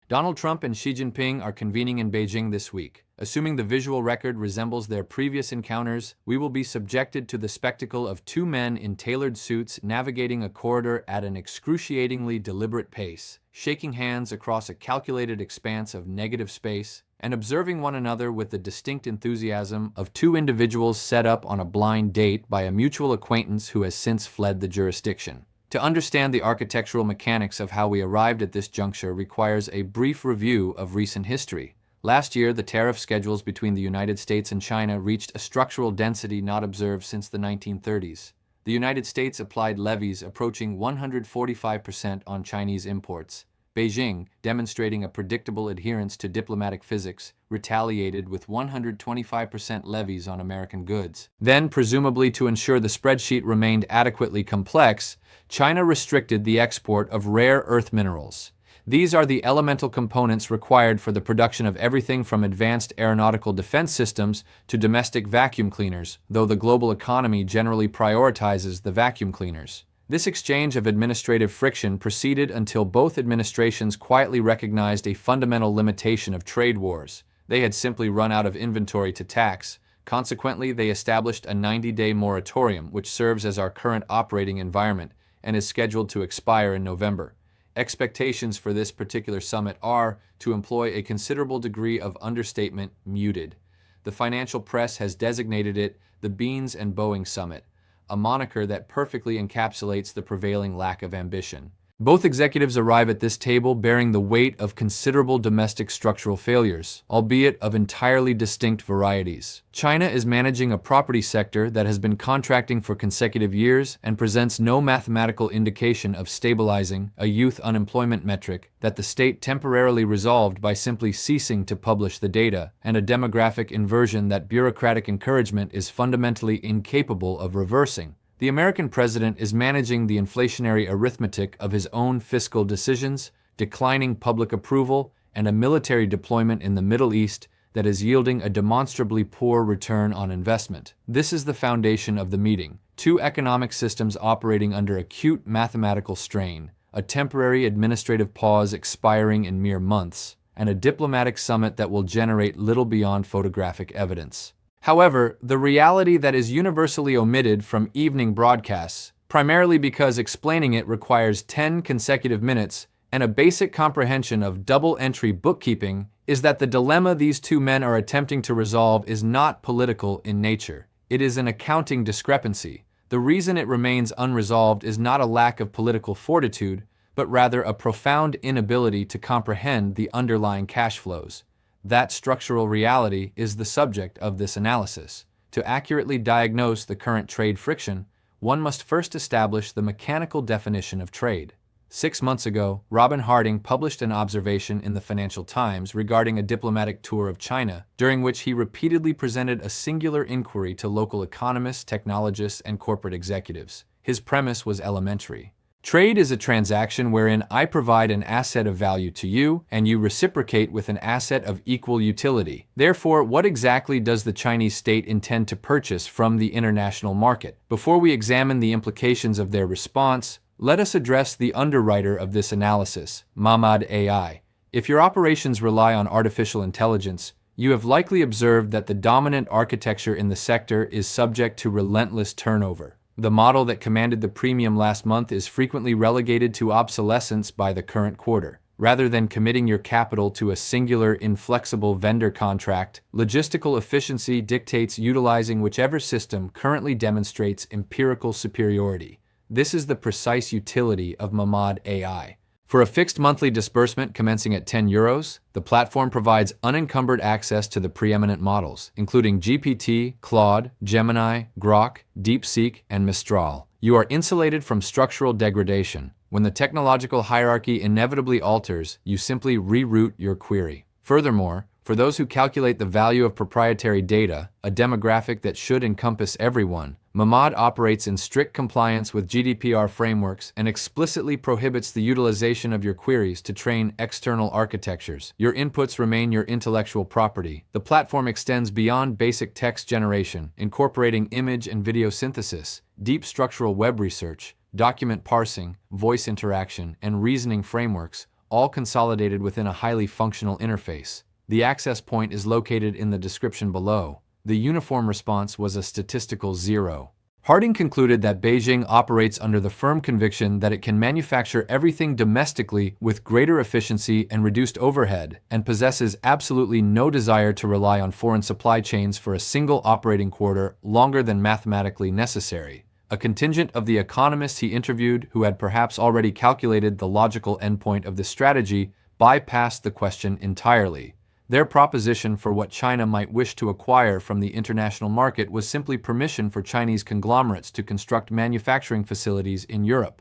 Donald Trump and Xi Jinping are convening in Beijing this week. Assuming the visual record resembles their previous encounters, we will be subjected to the spectacle of two men in tailored suits navigating a corridor at an excruciatingly deliberate pace, shaking hands across a calculated expanse of negative space, and observing one another with the distinct enthusiasm of two individuals set up on a blind date by a mutual acquaintance who has since fled the jurisdiction. To understand the architectural mechanics of how we arrived at this juncture requires a brief review of recent history. Last year, the tariff schedules between the United States and China reached a structural density not observed since the 1930s. The United States applied levies approaching 145% on Chinese imports. Beijing, demonstrating a predictable adherence to diplomatic physics, retaliated with 125% levies on American goods. Then, presumably to ensure the spreadsheet remained adequately complex, China restricted the export of rare earth minerals. These are the elemental components required for the production of everything from advanced aeronautical defense systems to domestic vacuum cleaners, though the global economy generally prioritizes the vacuum cleaners. This exchange of administrative friction proceeded until both administrations quietly recognized a fundamental limitation of trade wars. They had simply run out of inventory to tax. Consequently, they established a 90-day moratorium, which serves as our current operating environment and is scheduled to expire in November. Expectations for this particular summit are, to employ a considerable degree of understatement, muted. The financial press has designated it the Beans and Boeing Summit, a moniker that perfectly encapsulates the prevailing lack of ambition. Both executives arrive at this table bearing the weight of considerable domestic structural failures, albeit of entirely distinct varieties. China is managing a property sector that has been contracting for consecutive years and presents no mathematical indication of stabilizing a youth unemployment metric that the state temporarily resolved by simply ceasing to publish the data, and a demographic inversion that bureaucratic encouragement is fundamentally incapable of reversing. The American president is managing the inflationary arithmetic of his own fiscal decisions, declining public approval, and a military deployment in the Middle East that is yielding a demonstrably poor return on investment. This is the foundation of the meeting: two economic systems operating under acute mathematical strain, a temporary administrative pause expiring in mere months, and a diplomatic summit that will generate little beyond photographic evidence. However, the reality that is universally omitted from evening broadcasts, primarily because explaining it requires 10 consecutive minutes and a basic comprehension of double-entry bookkeeping, is that the dilemma these two men are attempting to resolve is not political in nature. It is an accounting discrepancy. The reason it remains unresolved is not a lack of political fortitude, but rather a profound inability to comprehend the underlying cash flows. That structural reality is the subject of this analysis. To accurately diagnose the current trade friction, one must first establish the mechanical definition of trade. 6 months ago, Robin Harding published an observation in the Financial Times regarding a diplomatic tour of China, during which he repeatedly presented a singular inquiry to local economists, technologists, and corporate executives. His premise was elementary. Trade is a transaction wherein I provide an asset of value to you, and you reciprocate with an asset of equal utility. Therefore, what exactly does the Chinese state intend to purchase from the international market? Before we examine the implications of their response, let us address the underwriter of this analysis, Moratorium AI. If your operations rely on artificial intelligence, you have likely observed that the dominant architecture in the sector is subject to relentless turnover. The model that commanded the premium last month is frequently relegated to obsolescence by the current quarter. Rather than committing your capital to a singular, inflexible vendor contract, logistical efficiency dictates utilizing whichever system currently demonstrates empirical superiority. This is the precise utility of Moratorium AI. For a fixed monthly disbursement commencing at €10, the platform provides unencumbered access to the preeminent models, including GPT, Claude, Gemini, Grok, DeepSeek, and Mistral. You are insulated from structural degradation. When the technological hierarchy inevitably alters, you simply reroute your query. Furthermore, for those who calculate the value of proprietary data, a demographic that should encompass everyone, Moratorium operates in strict compliance with GDPR frameworks and explicitly prohibits the utilization of your queries to train external architectures. Your inputs remain your intellectual property. The platform extends beyond basic text generation, incorporating image and video synthesis, deep structural web research, document parsing, voice interaction, and reasoning frameworks, all consolidated within a highly functional interface. The access point is located in the description below. The uniform response was a statistical 0. Harding concluded that Beijing operates under the firm conviction that it can manufacture everything domestically with greater efficiency and reduced overhead, and possesses absolutely no desire to rely on foreign supply chains for a single operating quarter longer than mathematically necessary. A contingent of the economists he interviewed, who had perhaps already calculated the logical endpoint of this strategy, bypassed the question entirely. Their proposition for what China might wish to acquire from the international market was simply permission for Chinese conglomerates to construct manufacturing facilities in Europe.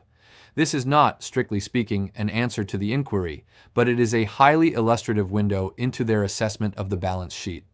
This is not, strictly speaking, an answer to the inquiry, but it is a highly illustrative window into their assessment of the balance sheet.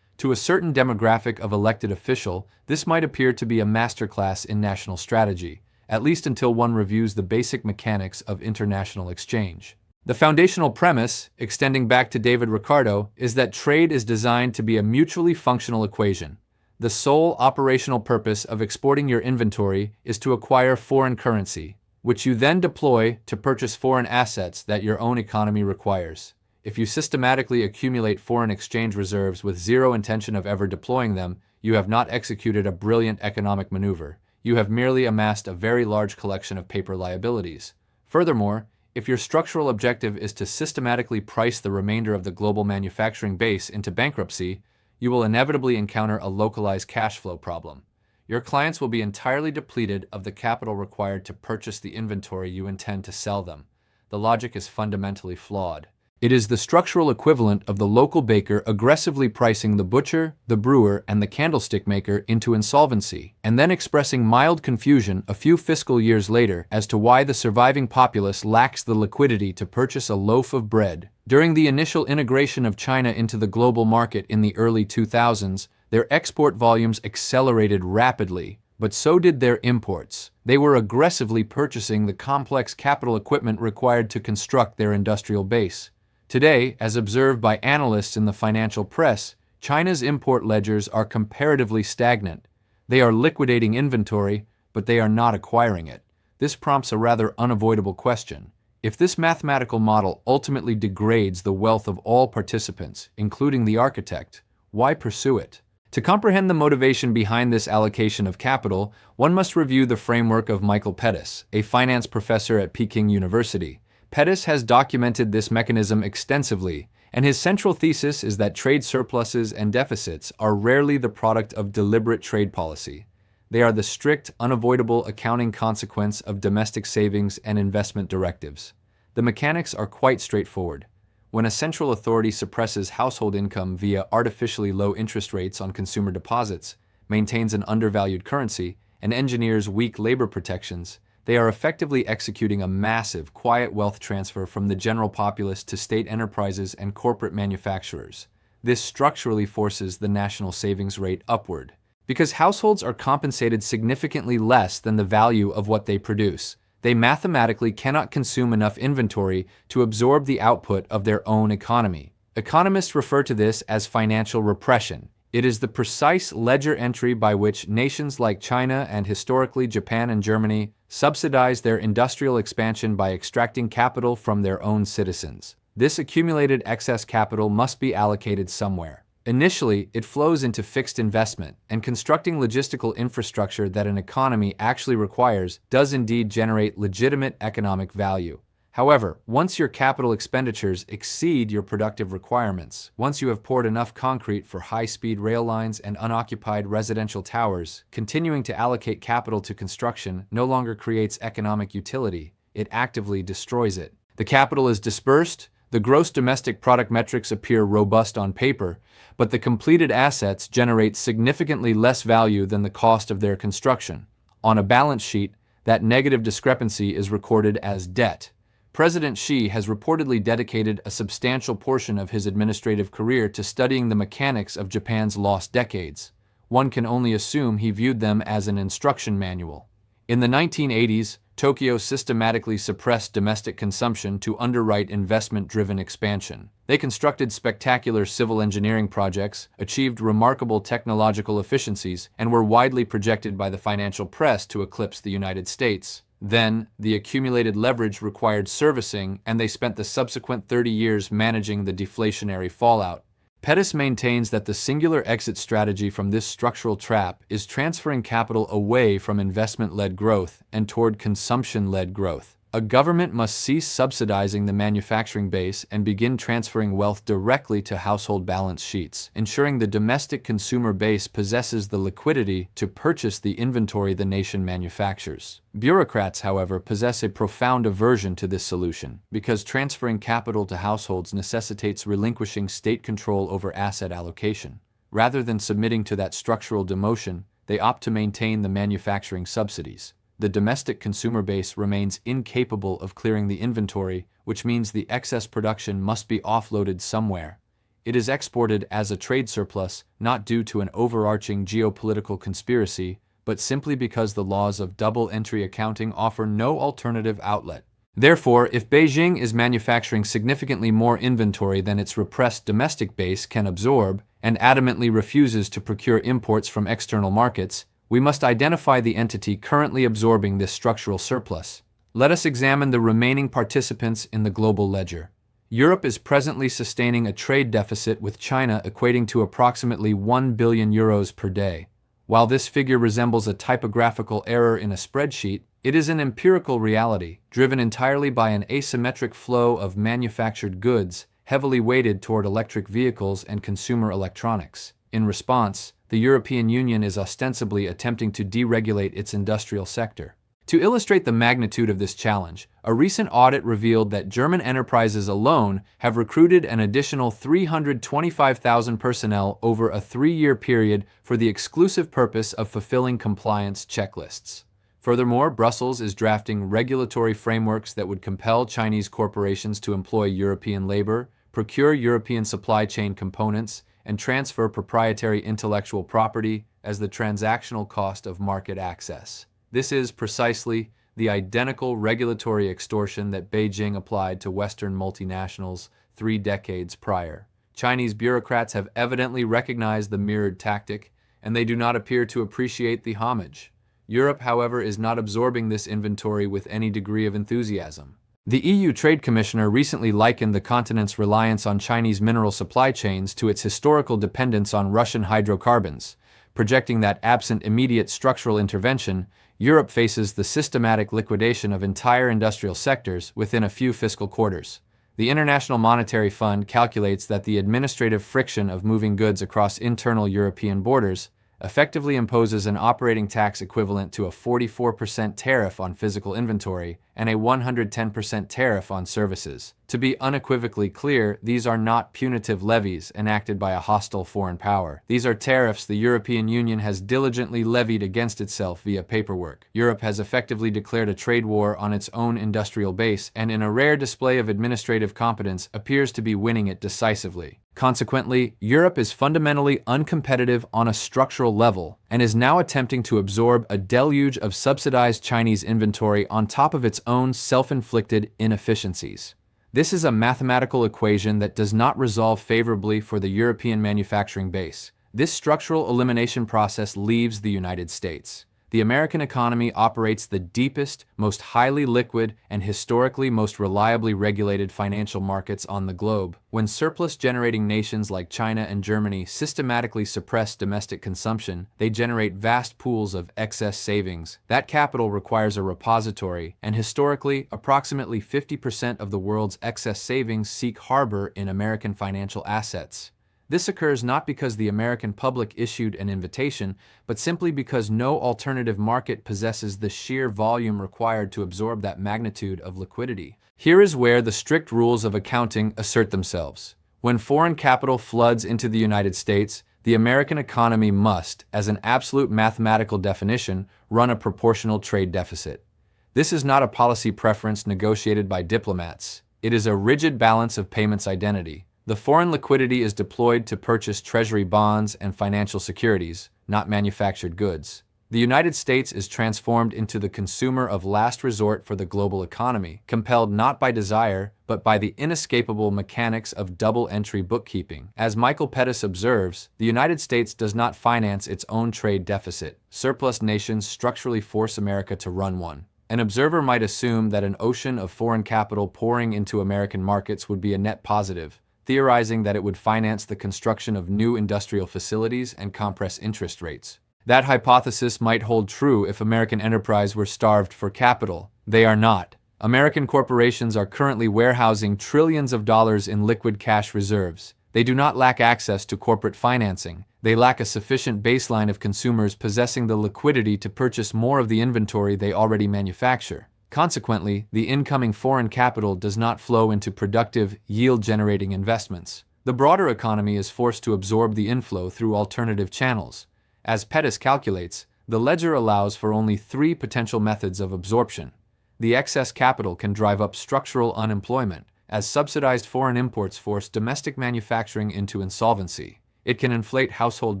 To a certain demographic of elected official, this might appear to be a masterclass in national strategy, at least until one reviews the basic mechanics of international exchange. The foundational premise, extending back to David Ricardo, is that trade is designed to be a mutually functional equation. The sole operational purpose of exporting your inventory is to acquire foreign currency, which you then deploy to purchase foreign assets that your own economy requires. If you systematically accumulate foreign exchange reserves with zero intention of ever deploying them, you have not executed a brilliant economic maneuver. You have merely amassed a very large collection of paper liabilities. Furthermore, if your structural objective is to systematically price the remainder of the global manufacturing base into bankruptcy, you will inevitably encounter a localized cash flow problem. Your clients will be entirely depleted of the capital required to purchase the inventory you intend to sell them. The logic is fundamentally flawed. It is the structural equivalent of the local baker aggressively pricing the butcher, the brewer, and the candlestick maker into insolvency, and then expressing mild confusion a few fiscal years later as to why the surviving populace lacks the liquidity to purchase a loaf of bread. During the initial integration of China into the global market in the early 2000s, their export volumes accelerated rapidly, but so did their imports. They were aggressively purchasing the complex capital equipment required to construct their industrial base. Today, as observed by analysts in the financial press, China's import ledgers are comparatively stagnant. They are liquidating inventory, but they are not acquiring it. This prompts a rather unavoidable question. If this mathematical model ultimately degrades the wealth of all participants, including the architect, why pursue it? To comprehend the motivation behind this allocation of capital, one must review the framework of Michael Pettis, a finance professor at Peking University. Pettis has documented this mechanism extensively, and his central thesis is that trade surpluses and deficits are rarely the product of deliberate trade policy. They are the strict, unavoidable accounting consequence of domestic savings and investment directives. The mechanics are quite straightforward. When a central authority suppresses household income via artificially low interest rates on consumer deposits, maintains an undervalued currency, and engineers weak labor protections, they are effectively executing a massive, quiet wealth transfer from the general populace to state enterprises and corporate manufacturers. This structurally forces the national savings rate upward. Because households are compensated significantly less than the value of what they produce, they mathematically cannot consume enough inventory to absorb the output of their own economy. Economists refer to this as financial repression. It is the precise ledger entry by which nations like China and historically Japan and Germany subsidize their industrial expansion by extracting capital from their own citizens. This accumulated excess capital must be allocated somewhere. Initially, it flows into fixed investment, and constructing logistical infrastructure that an economy actually requires does indeed generate legitimate economic value. However, once your capital expenditures exceed your productive requirements, once you have poured enough concrete for high-speed rail lines and unoccupied residential towers, continuing to allocate capital to construction no longer creates economic utility, it actively destroys it. The capital is dispersed, the gross domestic product metrics appear robust on paper, but the completed assets generate significantly less value than the cost of their construction. On a balance sheet, that negative discrepancy is recorded as debt. President Xi has reportedly dedicated a substantial portion of his administrative career to studying the mechanics of Japan's lost decades. One can only assume he viewed them as an instruction manual. In the 1980s, Tokyo systematically suppressed domestic consumption to underwrite investment-driven expansion. They constructed spectacular civil engineering projects, achieved remarkable technological efficiencies, and were widely projected by the financial press to eclipse the United States. Then, the accumulated leverage required servicing, and they spent the subsequent 30 years managing the deflationary fallout. Pettis maintains that the singular exit strategy from this structural trap is transferring capital away from investment-led growth and toward consumption-led growth. A government must cease subsidizing the manufacturing base and begin transferring wealth directly to household balance sheets, ensuring the domestic consumer base possesses the liquidity to purchase the inventory the nation manufactures. Bureaucrats, however, possess a profound aversion to this solution, because transferring capital to households necessitates relinquishing state control over asset allocation. Rather than submitting to that structural demotion, they opt to maintain the manufacturing subsidies. The domestic consumer base remains incapable of clearing the inventory, which means the excess production must be offloaded somewhere. It is exported as a trade surplus, not due to an overarching geopolitical conspiracy, but simply because the laws of double-entry accounting offer no alternative outlet. Therefore, if Beijing is manufacturing significantly more inventory than its repressed domestic base can absorb, and adamantly refuses to procure imports from external markets, we must identify the entity currently absorbing this structural surplus. Let us examine the remaining participants in the global ledger. Europe is presently sustaining a trade deficit with China equating to approximately 1 billion euros per day. While this figure resembles a typographical error in a spreadsheet, it is an empirical reality, driven entirely by an asymmetric flow of manufactured goods, heavily weighted toward electric vehicles and consumer electronics. In response, the European Union is ostensibly attempting to deregulate its industrial sector. To illustrate the magnitude of this challenge, a recent audit revealed that German enterprises alone have recruited an additional 325,000 personnel over a 3-year period for the exclusive purpose of fulfilling compliance checklists. Furthermore, Brussels is drafting regulatory frameworks that would compel Chinese corporations to employ European labor, procure European supply chain components, and transfer proprietary intellectual property as the transactional cost of market access. This is precisely the identical regulatory extortion that Beijing applied to Western multinationals 3 decades prior. Chinese bureaucrats have evidently recognized the mirrored tactic, and they do not appear to appreciate the homage. Europe, however, is not absorbing this inventory with any degree of enthusiasm. The EU Trade Commissioner recently likened the continent's reliance on Chinese mineral supply chains to its historical dependence on Russian hydrocarbons, projecting that absent immediate structural intervention, Europe faces the systematic liquidation of entire industrial sectors within a few fiscal quarters. The International Monetary Fund calculates that the administrative friction of moving goods across internal European borders effectively imposes an operating tax equivalent to a 44% tariff on physical inventory and a 110% tariff on services. To be unequivocally clear, these are not punitive levies enacted by a hostile foreign power. These are tariffs the European Union has diligently levied against itself via paperwork. Europe has effectively declared a trade war on its own industrial base, and in a rare display of administrative competence, appears to be winning it decisively. Consequently, Europe is fundamentally uncompetitive on a structural level and is now attempting to absorb a deluge of subsidized Chinese inventory on top of its own self-inflicted inefficiencies. This is a mathematical equation that does not resolve favorably for the European manufacturing base. This structural elimination process leaves the United States. The American economy operates the deepest, most highly liquid, and historically most reliably regulated financial markets on the globe. When surplus-generating nations like China and Germany systematically suppress domestic consumption, they generate vast pools of excess savings. That capital requires a repository, and historically, approximately 50% of the world's excess savings seek harbor in American financial assets. This occurs not because the American public issued an invitation, but simply because no alternative market possesses the sheer volume required to absorb that magnitude of liquidity. Here is where the strict rules of accounting assert themselves. When foreign capital floods into the United States, the American economy must, as an absolute mathematical definition, run a proportional trade deficit. This is not a policy preference negotiated by diplomats. It is a rigid balance of payments identity. The foreign liquidity is deployed to purchase treasury bonds and financial securities, not manufactured goods. The United States is transformed into the consumer of last resort for the global economy, compelled not by desire, but by the inescapable mechanics of double-entry bookkeeping. As Michael Pettis observes, the United States does not finance its own trade deficit. Surplus nations structurally force America to run one. An observer might assume that an ocean of foreign capital pouring into American markets would be a net positive, theorizing that it would finance the construction of new industrial facilities and compress interest rates. That hypothesis might hold true if American enterprise were starved for capital. They are not. American corporations are currently warehousing trillions of dollars in liquid cash reserves. They do not lack access to corporate financing. They lack a sufficient baseline of consumers possessing the liquidity to purchase more of the inventory they already manufacture. Consequently, the incoming foreign capital does not flow into productive, yield-generating investments. The broader economy is forced to absorb the inflow through alternative channels. As Pettis calculates, the ledger allows for only 3 potential methods of absorption. The excess capital can drive up structural unemployment, as subsidized foreign imports force domestic manufacturing into insolvency. It can inflate household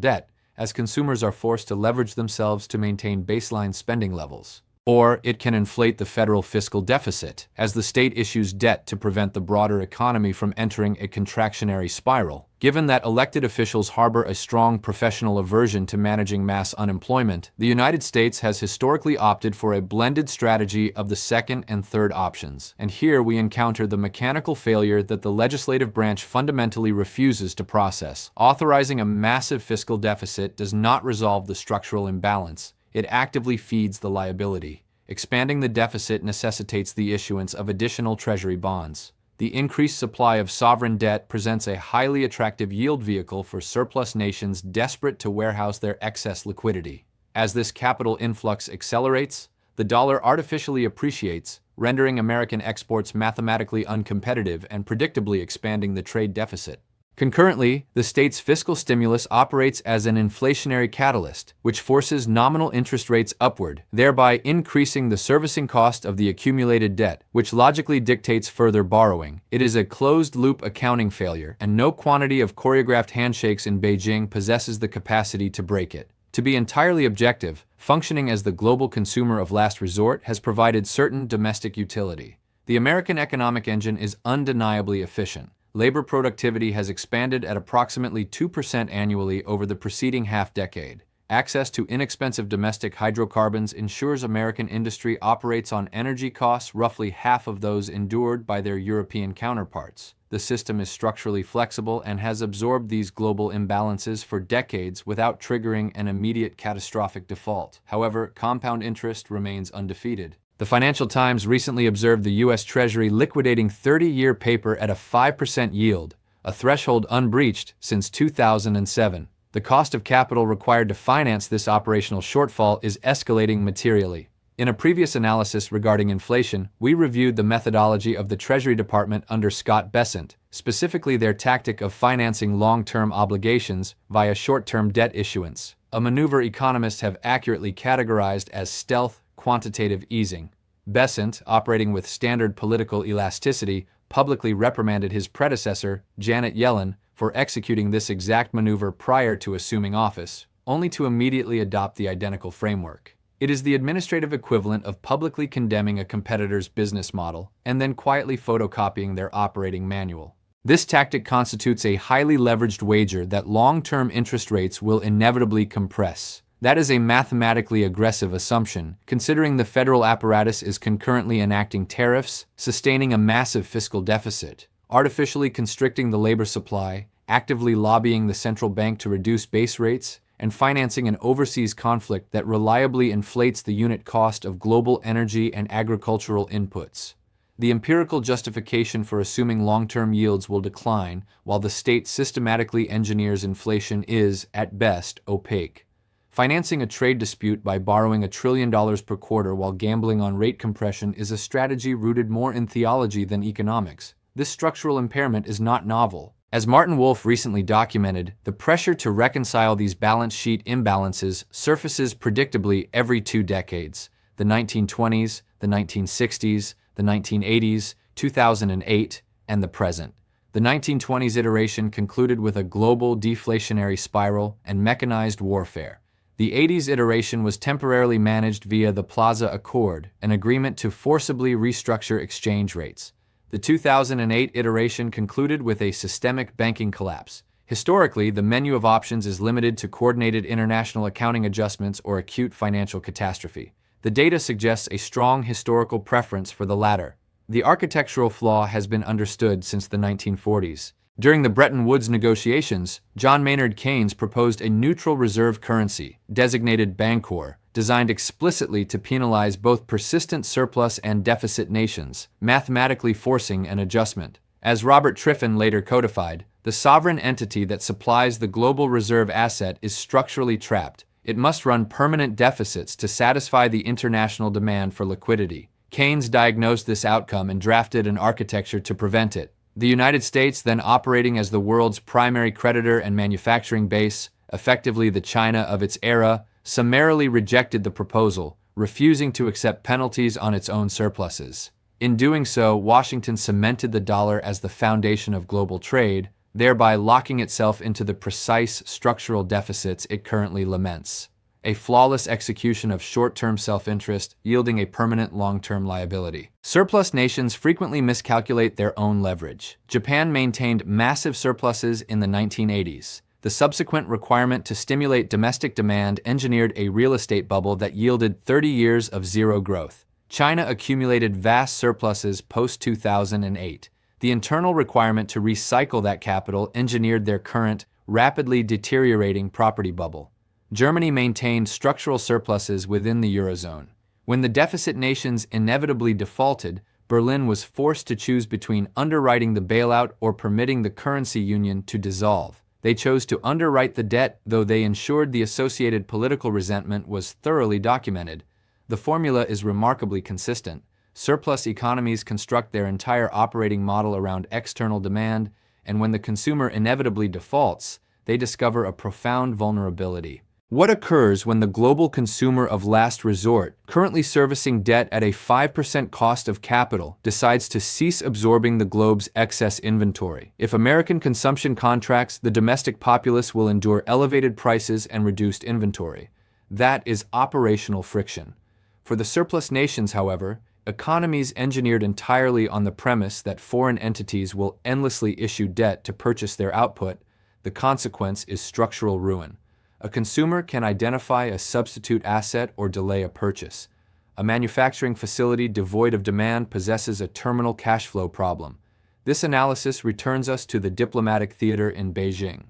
debt, as consumers are forced to leverage themselves to maintain baseline spending levels. Or it can inflate the federal fiscal deficit, as the state issues debt to prevent the broader economy from entering a contractionary spiral. Given that elected officials harbor a strong professional aversion to managing mass unemployment, the United States has historically opted for a blended strategy of the second and third options. And here we encounter the mechanical failure that the legislative branch fundamentally refuses to process. Authorizing a massive fiscal deficit does not resolve the structural imbalance. It actively feeds the liability. Expanding the deficit necessitates the issuance of additional Treasury bonds. The increased supply of sovereign debt presents a highly attractive yield vehicle for surplus nations desperate to warehouse their excess liquidity. As this capital influx accelerates, the dollar artificially appreciates, rendering American exports mathematically uncompetitive and predictably expanding the trade deficit. Concurrently, the state's fiscal stimulus operates as an inflationary catalyst, which forces nominal interest rates upward, thereby increasing the servicing cost of the accumulated debt, which logically dictates further borrowing. It is a closed-loop accounting failure, and no quantity of choreographed handshakes in Beijing possesses the capacity to break it. To be entirely objective, functioning as the global consumer of last resort has provided certain domestic utility. The American economic engine is undeniably efficient. Labor productivity has expanded at approximately 2% annually over the preceding half-decade. Access to inexpensive domestic hydrocarbons ensures American industry operates on energy costs roughly half of those endured by their European counterparts. The system is structurally flexible and has absorbed these global imbalances for decades without triggering an immediate catastrophic default. However, compound interest remains undefeated. The Financial Times recently observed the U.S. Treasury liquidating 30-year paper at a 5% yield, a threshold unbreached since 2007. The cost of capital required to finance this operational shortfall is escalating materially. In a previous analysis regarding inflation, we reviewed the methodology of the Treasury Department under Scott Bessent, specifically their tactic of financing long-term obligations via short-term debt issuance, a maneuver economists have accurately categorized as stealth quantitative easing. Bessent, operating with standard political elasticity, publicly reprimanded his predecessor, Janet Yellen, for executing this exact maneuver prior to assuming office, only to immediately adopt the identical framework. It is the administrative equivalent of publicly condemning a competitor's business model and then quietly photocopying their operating manual. This tactic constitutes a highly leveraged wager that long-term interest rates will inevitably compress. That is a mathematically aggressive assumption, considering the federal apparatus is concurrently enacting tariffs, sustaining a massive fiscal deficit, artificially constricting the labor supply, actively lobbying the central bank to reduce base rates, and financing an overseas conflict that reliably inflates the unit cost of global energy and agricultural inputs. The empirical justification for assuming long-term yields will decline, while the state systematically engineers inflation is, at best, opaque. Financing a trade dispute by borrowing $1 trillion per quarter while gambling on rate compression is a strategy rooted more in theology than economics. This structural impairment is not novel. As Martin Wolf recently documented, the pressure to reconcile these balance sheet imbalances surfaces predictably every 2 decades: the 1920s, the 1960s, the 1980s, 2008, and the present. The 1920s iteration concluded with a global deflationary spiral and mechanized warfare. The 80s iteration was temporarily managed via the Plaza Accord, an agreement to forcibly restructure exchange rates. The 2008 iteration concluded with a systemic banking collapse. Historically, the menu of options is limited to coordinated international accounting adjustments or acute financial catastrophe. The data suggests a strong historical preference for the latter. The architectural flaw has been understood since the 1940s. During the Bretton Woods negotiations, John Maynard Keynes proposed a neutral reserve currency, designated Bancor, designed explicitly to penalize both persistent surplus and deficit nations, mathematically forcing an adjustment. As Robert Triffin later codified, the sovereign entity that supplies the global reserve asset is structurally trapped. It must run permanent deficits to satisfy the international demand for liquidity. Keynes diagnosed this outcome and drafted an architecture to prevent it. The United States, then operating as the world's primary creditor and manufacturing base, effectively the China of its era, summarily rejected the proposal, refusing to accept penalties on its own surpluses. In doing so, Washington cemented the dollar as the foundation of global trade, thereby locking itself into the precise structural deficits it currently laments. A flawless execution of short-term self-interest, yielding a permanent long-term liability. Surplus nations frequently miscalculate their own leverage. Japan maintained massive surpluses in the 1980s. The subsequent requirement to stimulate domestic demand engineered a real estate bubble that yielded 30 years of zero growth. China accumulated vast surpluses post-2008. The internal requirement to recycle that capital engineered their current, rapidly deteriorating property bubble. Germany maintained structural surpluses within the Eurozone. When the deficit nations inevitably defaulted, Berlin was forced to choose between underwriting the bailout or permitting the currency union to dissolve. They chose to underwrite the debt, though they ensured the associated political resentment was thoroughly documented. The formula is remarkably consistent. Surplus economies construct their entire operating model around external demand, and when the consumer inevitably defaults, they discover a profound vulnerability. What occurs when the global consumer of last resort, currently servicing debt at a 5% cost of capital, decides to cease absorbing the globe's excess inventory? If American consumption contracts, the domestic populace will endure elevated prices and reduced inventory. That is operational friction. For the surplus nations, however, economies engineered entirely on the premise that foreign entities will endlessly issue debt to purchase their output, the consequence is structural ruin. A consumer can identify a substitute asset or delay a purchase. A manufacturing facility devoid of demand possesses a terminal cash flow problem. This analysis returns us to the diplomatic theater in Beijing.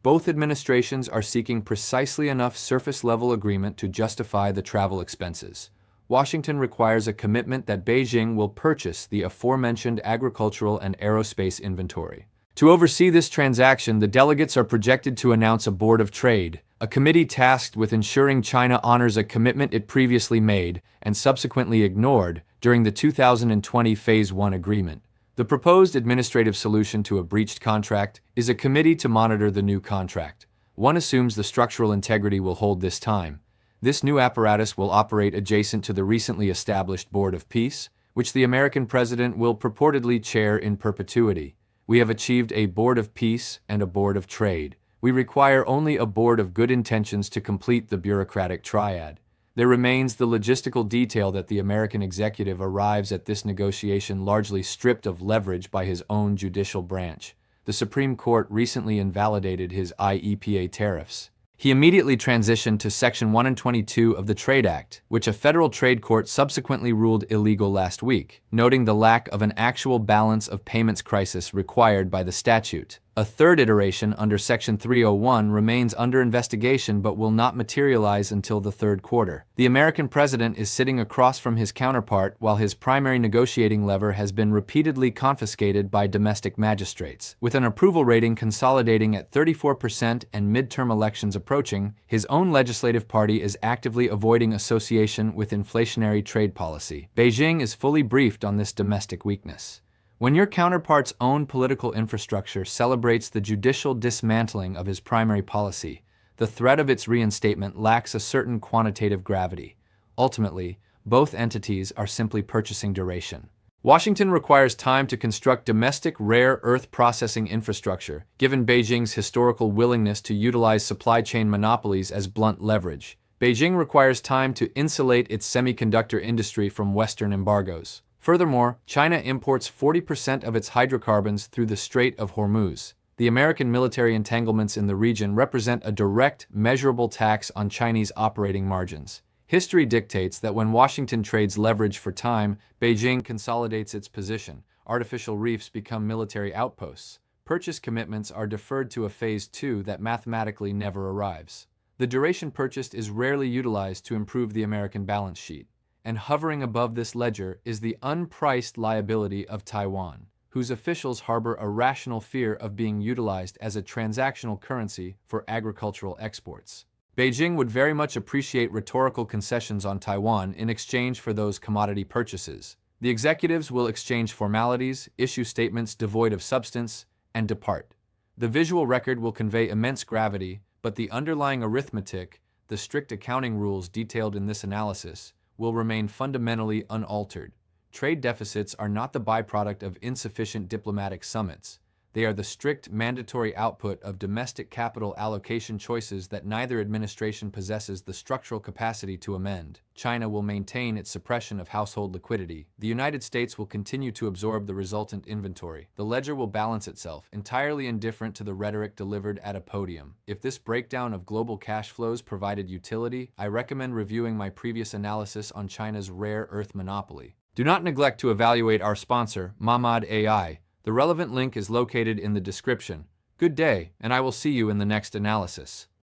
Both administrations are seeking precisely enough surface-level agreement to justify the travel expenses. Washington requires a commitment that Beijing will purchase the aforementioned agricultural and aerospace inventory. To oversee this transaction, the delegates are projected to announce a Board of Trade, a committee tasked with ensuring China honors a commitment it previously made and subsequently ignored during the 2020 Phase 1 agreement. The proposed administrative solution to a breached contract is a committee to monitor the new contract. One assumes the structural integrity will hold this time. This new apparatus will operate adjacent to the recently established Board of Peace, which the American president will purportedly chair in perpetuity. We have achieved a Board of Peace and a Board of Trade. We require only a Board of Good Intentions to complete the bureaucratic triad. There remains the logistical detail that the American executive arrives at this negotiation largely stripped of leverage by his own judicial branch. The Supreme Court recently invalidated his IEPA tariffs. He immediately transitioned to Section 122 of the Trade Act, which a federal trade court subsequently ruled illegal last week, noting the lack of an actual balance of payments crisis required by the statute. A third iteration under Section 301 remains under investigation but will not materialize until the third quarter. The American president is sitting across from his counterpart while his primary negotiating lever has been repeatedly confiscated by domestic magistrates. With an approval rating consolidating at 34% and midterm elections approaching, his own legislative party is actively avoiding association with inflationary trade policy. Beijing is fully briefed on this domestic weakness. When your counterpart's own political infrastructure celebrates the judicial dismantling of his primary policy, the threat of its reinstatement lacks a certain quantitative gravity. Ultimately, both entities are simply purchasing duration. Washington requires time to construct domestic rare earth processing infrastructure, given Beijing's historical willingness to utilize supply chain monopolies as blunt leverage. Beijing requires time to insulate its semiconductor industry from Western embargoes. Furthermore, China imports 40% of its hydrocarbons through the Strait of Hormuz. The American military entanglements in the region represent a direct, measurable tax on Chinese operating margins. History dictates that when Washington trades leverage for time, Beijing consolidates its position. Artificial reefs become military outposts. Purchase commitments are deferred to a phase 2 that mathematically never arrives. The duration purchased is rarely utilized to improve the American balance sheet. And hovering above this ledger is the unpriced liability of Taiwan, whose officials harbor a rational fear of being utilized as a transactional currency for agricultural exports. Beijing would very much appreciate rhetorical concessions on Taiwan in exchange for those commodity purchases. The executives will exchange formalities, issue statements devoid of substance, and depart. The visual record will convey immense gravity, but the underlying arithmetic, the strict accounting rules detailed in this analysis, will remain fundamentally unaltered. Trade deficits are not the byproduct of insufficient diplomatic summits. They are the strict mandatory output of domestic capital allocation choices that neither administration possesses the structural capacity to amend. China will maintain its suppression of household liquidity. The United States will continue to absorb the resultant inventory. The ledger will balance itself, entirely indifferent to the rhetoric delivered at a podium. If this breakdown of global cash flows provided utility, I recommend reviewing my previous analysis on China's rare earth monopoly. Do not neglect to evaluate our sponsor, Mamad AI. The relevant link is located in the description. Good day, and I will see you in the next analysis.